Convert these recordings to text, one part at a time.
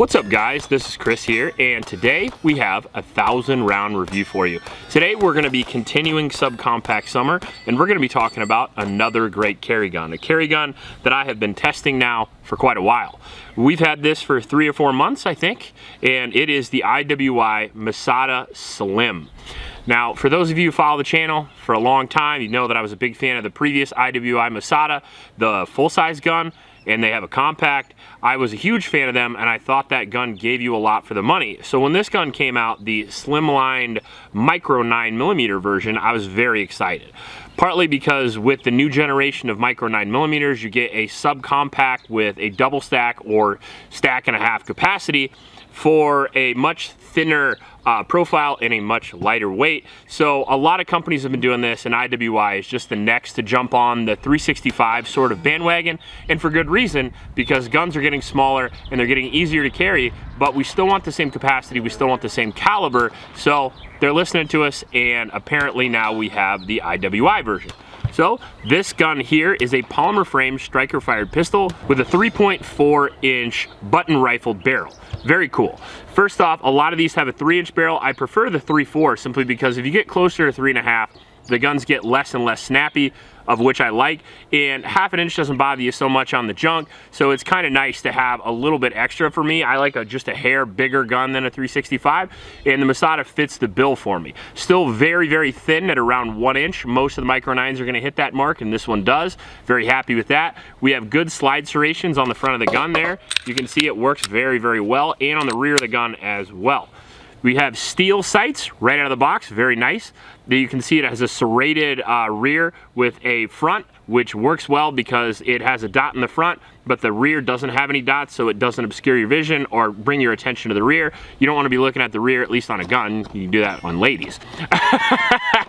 What's up guys, this is Chris here, and today we have a 1,000 round review for you. Today we're going to be continuing subcompact summer, and we're going to be talking about another great carry gun. A carry gun that I have been testing now for quite a while. We've had this for 3 or 4 months, I think, and it is the IWI Masada Slim. Now, for those of you who follow the channel for a long time, you know that I was a big fan of the previous IWI Masada, the full-size gun, and they have a compact. I was a huge fan of them, and I thought that gun gave you a lot for the money. So when this gun came out, the slimlined micro 9mm version, I was very excited. Partly because with the new generation of micro 9mm, you get a subcompact with a double stack or stack and a half capacity for a much thinner profile and a much lighter weight. So a lot of companies have been doing this, and IWI is just the next to jump on the 365 sort of bandwagon, and for good reason, because guns are getting smaller and they're getting easier to carry, but we still want the same capacity, we still want the same caliber, so they're listening to us, and apparently now we have the IWI version. So this gun here is a polymer frame striker fired pistol with a 3.4-inch button rifled barrel. Very cool. First off, a lot of these have a 3-inch barrel. I prefer the 3.4 simply because if you get closer to 3.5, the guns get less and less snappy, of which I like, and 1/2 inch doesn't bother you so much on the junk, so it's kind of nice to have a little bit extra for me. I like just a hair bigger gun than a 365, and the Masada fits the bill for me. Still very, very thin at around 1 inch. Most of the micro 9s are going to hit that mark, and this one does. Very happy with that. We have good slide serrations on the front of the gun there. You can see it works very, very well, and on the rear of the gun as well. We have steel sights right out of the box, very nice. You can see it has a serrated rear with a front, which works well because it has a dot in the front, but the rear doesn't have any dots, so it doesn't obscure your vision or bring your attention to the rear. You don't want to be looking at the rear, at least on a gun. You can do that on ladies.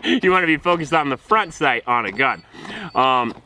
You want to be focused on the front sight on a gun.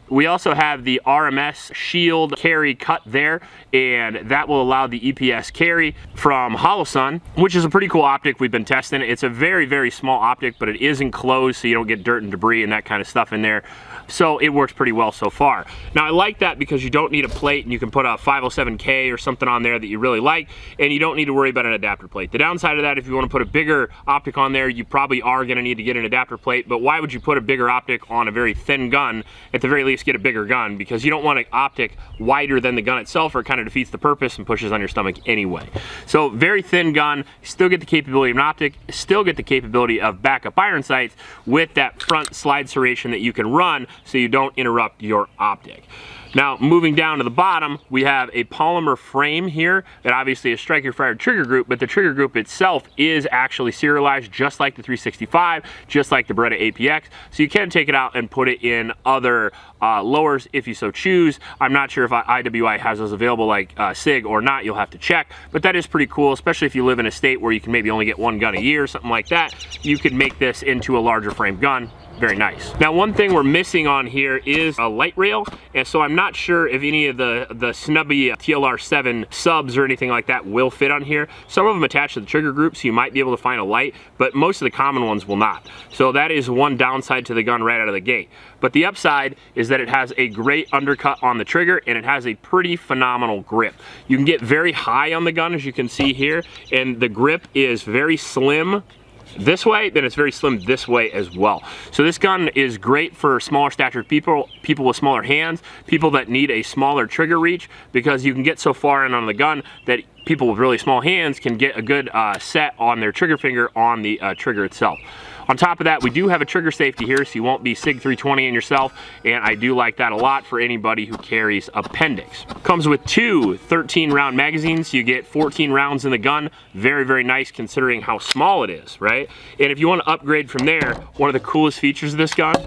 We also have the RMS shield carry cut there, and that will allow the EPS carry from Holosun, which is a pretty cool optic. We've been testing it. It's a very, very small optic, but it is enclosed so you don't get dirt and debris and that kind of stuff in there. So it works pretty well so far. Now I like that because you don't need a plate, and you can put a 507K or something on there that you really like, and you don't need to worry about an adapter plate. The downside of that, if you want to put a bigger optic on there, you probably are going to need to get an adapter plate, but why would you put a bigger optic on a very thin gun? At the very least, get a bigger gun, because you don't want an optic wider than the gun itself, or it kind of defeats the purpose and pushes on your stomach anyway. So very thin gun, still get the capability of an optic, still get the capability of backup iron sights with that front slide serration that you can run so you don't interrupt your optic. Now, moving down to the bottom, we have a polymer frame here that obviously is striker fired trigger group, but the trigger group itself is actually serialized just like the 365, just like the Beretta APX, so you can take it out and put it in other lowers if you so choose. I'm not sure if IWI has those available like SIG or not, you'll have to check, but that is pretty cool, especially if you live in a state where you can maybe only get one gun a year or something like that. You could make this into a larger frame gun. Very nice. Now, one thing we're missing on here is a light rail, and so I'm not sure if any of the snubby TLR7 subs or anything like that will fit on here. Some of them attach to the trigger group, so you might be able to find a light, but most of the common ones will not. So that is one downside to the gun right out of the gate. But the upside is that it has a great undercut on the trigger, and it has a pretty phenomenal grip. You can get very high on the gun, as you can see here, and the grip is very slim this way, then it's very slim this way as well. So this gun is great for smaller statured people with smaller hands, people that need a smaller trigger reach, because you can get so far in on the gun that people with really small hands can get a good set on their trigger finger on the trigger itself. On top of that, we do have a trigger safety here, so you won't be SIG 320 in yourself, and I do like that a lot for anybody who carries appendix. Comes with two 13-round magazines, so you get 14 rounds in the gun. Very, very nice considering how small it is, right? And if you want to upgrade from there, one of the coolest features of this gun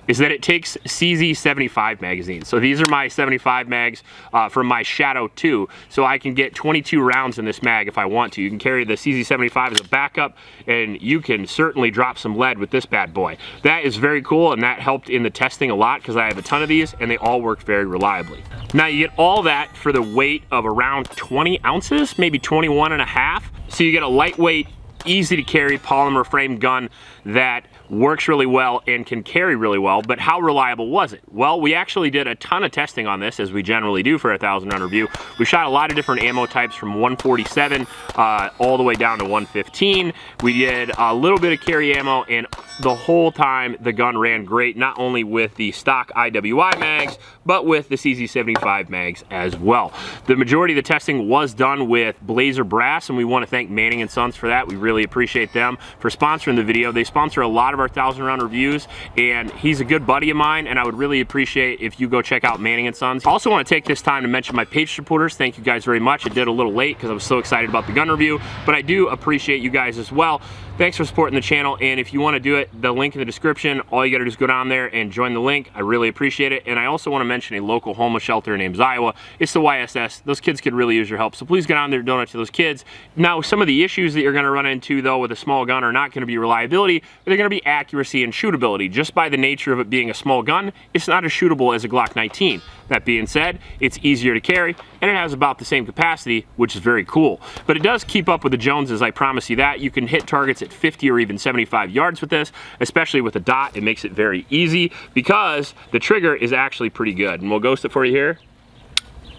is that it takes CZ75 magazines. So these are my 75 mags from my Shadow 2, so I can get 22 rounds in this mag if I want to. You can carry the CZ75 as a backup, and you can certainly drop some lead with this bad boy. That is very cool, and that helped in the testing a lot because I have a ton of these, and they all work very reliably. Now you get all that for the weight of around 20 ounces, maybe 21 and a half. So you get a lightweight, easy to carry polymer frame gun that works really well and can carry really well, but how reliable was it? Well, we actually did a ton of testing on this, as we generally do for a 1,000 round review. We shot a lot of different ammo types from 147 all the way down to 115. We did a little bit of carry ammo, and the whole time the gun ran great, not only with the stock IWI mags, but with the CZ75 mags as well. The majority of the testing was done with Blazer Brass, and we want to thank Manning & Sons for that. We really appreciate them for sponsoring the video. They sponsor a lot of our 1,000 round reviews, and he's a good buddy of mine, and I would really appreciate if you go check out Manning & Sons. I also want to take this time to mention my page supporters. Thank you guys very much. I did a little late because I was so excited about the gun review, but I do appreciate you guys as well. Thanks for supporting the channel, and if you want to do it, the link in the description, all you got to do is go down there and join the link. I really appreciate it. And I also want to mention a local homeless shelter named Iowa. It's the YSS. Those kids could really use your help, so please get on there and donate to those kids. Now, some of the issues that you're going to run into, though, with a small gun are not going to be reliability, but they're going to be accuracy and shootability. Just by the nature of it being a small gun, it's not as shootable as a Glock 19. That being said, it's easier to carry, and it has about the same capacity, which is very cool. But it does keep up with the Joneses, I promise you that. You can hit targets at 50 or even 75 yards with this, especially with a dot. It makes it very easy because the trigger is actually pretty good. And we'll ghost it for you here.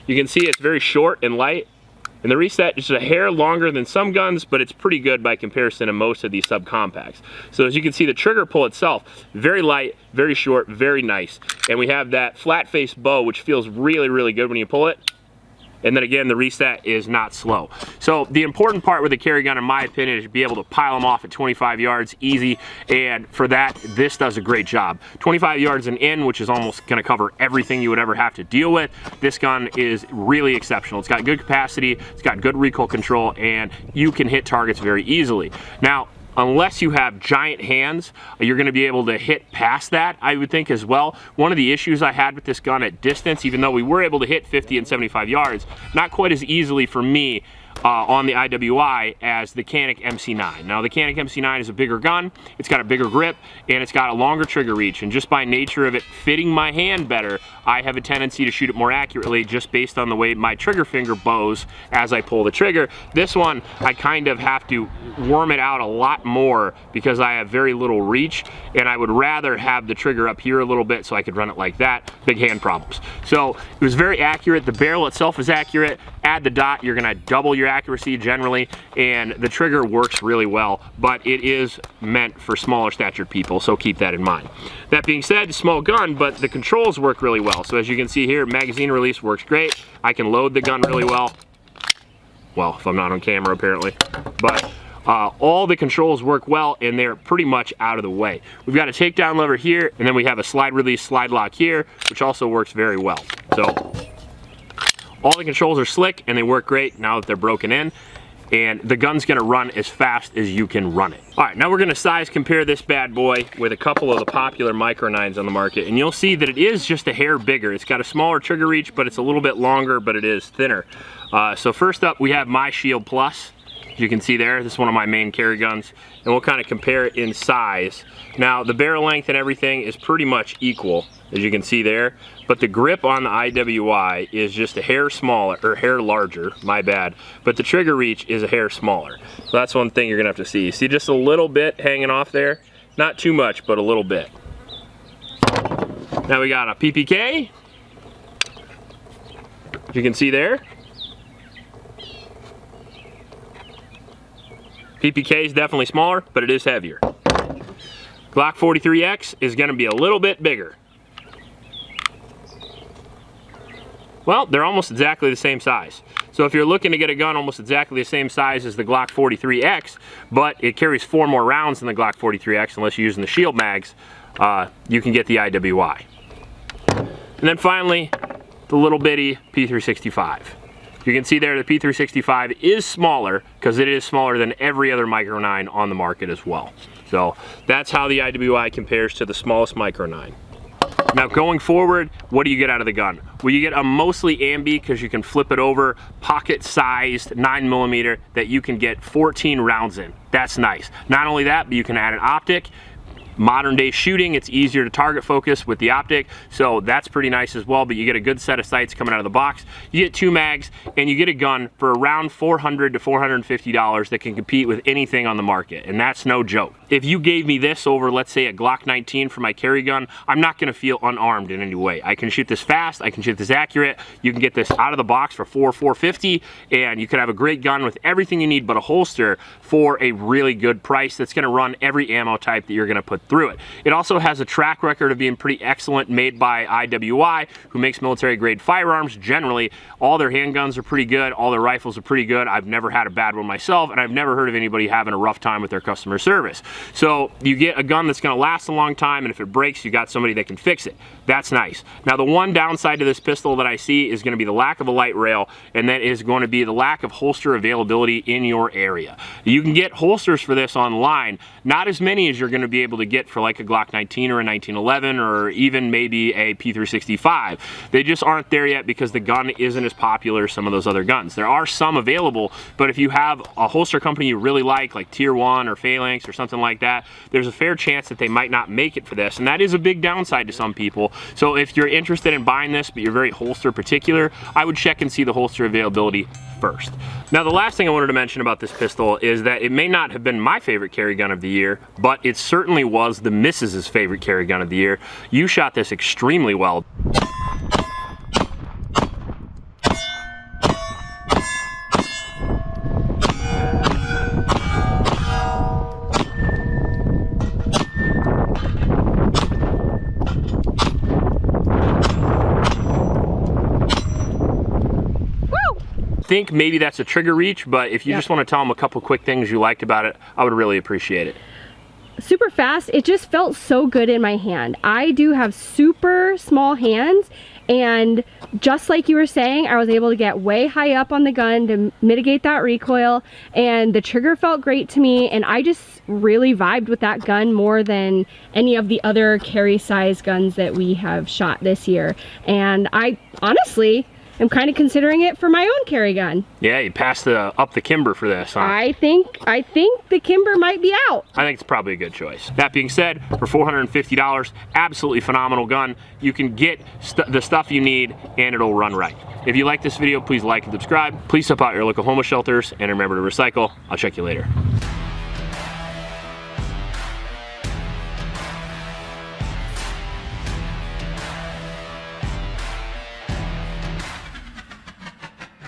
You can see it's very short and light. And the reset is just a hair longer than some guns, but it's pretty good by comparison to most of these subcompacts. So as you can see, the trigger pull itself, very light, very short, very nice. And we have that flat face bow, which feels really, really good when you pull it. And then again, the reset is not slow. So the important part with a carry gun, in my opinion, is to be able to pile them off at 25 yards easy. And for that, this does a great job. 25 yards and in, which is almost gonna cover everything you would ever have to deal with. This gun is really exceptional. It's got good capacity, it's got good recoil control, and you can hit targets very easily. Now, unless you have giant hands, you're going to be able to hit past that, I would think, as well. One of the issues I had with this gun at distance, even though we were able to hit 50 and 75 yards, not quite as easily for me on the IWI as the Canik MC9. Now, the Canik MC9 is a bigger gun, it's got a bigger grip, and it's got a longer trigger reach, and just by nature of it fitting my hand better, I have a tendency to shoot it more accurately just based on the way my trigger finger bows as I pull the trigger. This one, I kind of have to worm it out a lot more because I have very little reach, and I would rather have the trigger up here a little bit so I could run it like that. Big hand problems. So it was very accurate. The barrel itself is accurate. Add the dot, you're gonna double your accuracy generally, and the trigger works really well, but it is meant for smaller statured people, so keep that in mind. That being said, small gun, but the controls work really well. So as you can see here, magazine release works great. I can load the gun really well. Well, if I'm not on camera apparently, but all the controls work well, and they're pretty much out of the way. We've got a takedown lever here, and then we have a slide release slide lock here, which also works very well. So all the controls are slick and they work great now that they're broken in, and the gun's gonna run as fast as you can run it. All right, now we're gonna size compare this bad boy with a couple of the popular Micro 9s on the market, and you'll see that it is just a hair bigger. It's got a smaller trigger reach, but it's a little bit longer, but it is thinner. So first up, we have my Shield Plus. As you can see there, this is one of my main carry guns, and we'll kind of compare it in size. Now, the barrel length and everything is pretty much equal, as you can see there, but the grip on the IWI is just a hair smaller, or hair larger, my bad, but the trigger reach is a hair smaller. So that's one thing you're gonna have to see. See just a little bit hanging off there? Not too much, but a little bit. Now we got a PPK, as you can see there. PPK is definitely smaller, but it is heavier. Glock 43X is gonna be a little bit bigger. Well, they're almost exactly the same size. So if you're looking to get a gun almost exactly the same size as the Glock 43X, but it carries 4 more rounds than the Glock 43X unless you're using the shield mags, you can get the IWI. And then finally, the little bitty P365. You can see there the P365 is smaller because it is smaller than every other Micro 9 on the market as well. So that's how the IWI compares to the smallest Micro 9. Now going forward, what do you get out of the gun? Well, you get a mostly ambi because you can flip it over, pocket-sized 9mm that you can get 14 rounds in. That's nice. Not only that, but you can add an optic. modern day shooting, it's easier to target focus with the optic, so that's pretty nice as well. But you get a good set of sights coming out of the box. You get 2 mags, and you get a gun for around $400 to $450 that can compete with anything on the market, and that's no joke. If you gave me this over, let's say, a Glock 19 for my carry gun, I'm not gonna feel unarmed in any way. I can shoot this fast, I can shoot this accurate. You can get this out of the box for $450, and you can have a great gun with everything you need but a holster for a really good price that's gonna run every ammo type that you're gonna put through it. It also has a track record of being pretty excellent, made by IWI, who makes military grade firearms. Generally, all their handguns are pretty good, all their rifles are pretty good. I've never had a bad one myself, and I've never heard of anybody having a rough time with their customer service. So you get a gun that's gonna last a long time, and if it breaks, you got somebody that can fix it. That's nice. Now, the one downside to this pistol that I see is gonna be the lack of a light rail, and that is going to be the lack of holster availability in your area. You can get holsters for this online, not as many as you're gonna be able to get for like a Glock 19 or a 1911 or even maybe a P365. They just aren't there yet because the gun isn't as popular as some of those other guns. There are some available, but if you have a holster company you really like Tier 1 or Phalanx or something like that, there's a fair chance that they might not make it for this, and that is a big downside to some people. So if you're interested in buying this, but you're very holster particular, I would check and see the holster availability first. Now, the last thing I wanted to mention about this pistol is that it may not have been my favorite carry gun of the year, but it certainly was the missus's favorite carry gun of the year. You shot this extremely well. Think maybe that's a trigger reach, but if you just want to tell them a couple quick things you liked about it, I would really appreciate it. Super fast. It just felt so good in my hand. I do have super small hands, and just like you were saying, I was able to get way high up on the gun to mitigate that recoil, and the trigger felt great to me, and I just really vibed with that gun more than any of the other carry size guns that we have shot this year. And I honestly I'm kind of considering it for my own carry gun. Yeah, you passed up the Kimber for this, huh? I think the Kimber might be out. I think it's probably a good choice. That being said, for $450, absolutely phenomenal gun. You can get the stuff you need, and it'll run right. If you like this video, please like and subscribe. Please help out your local homeless shelters, and remember to recycle. I'll check you later.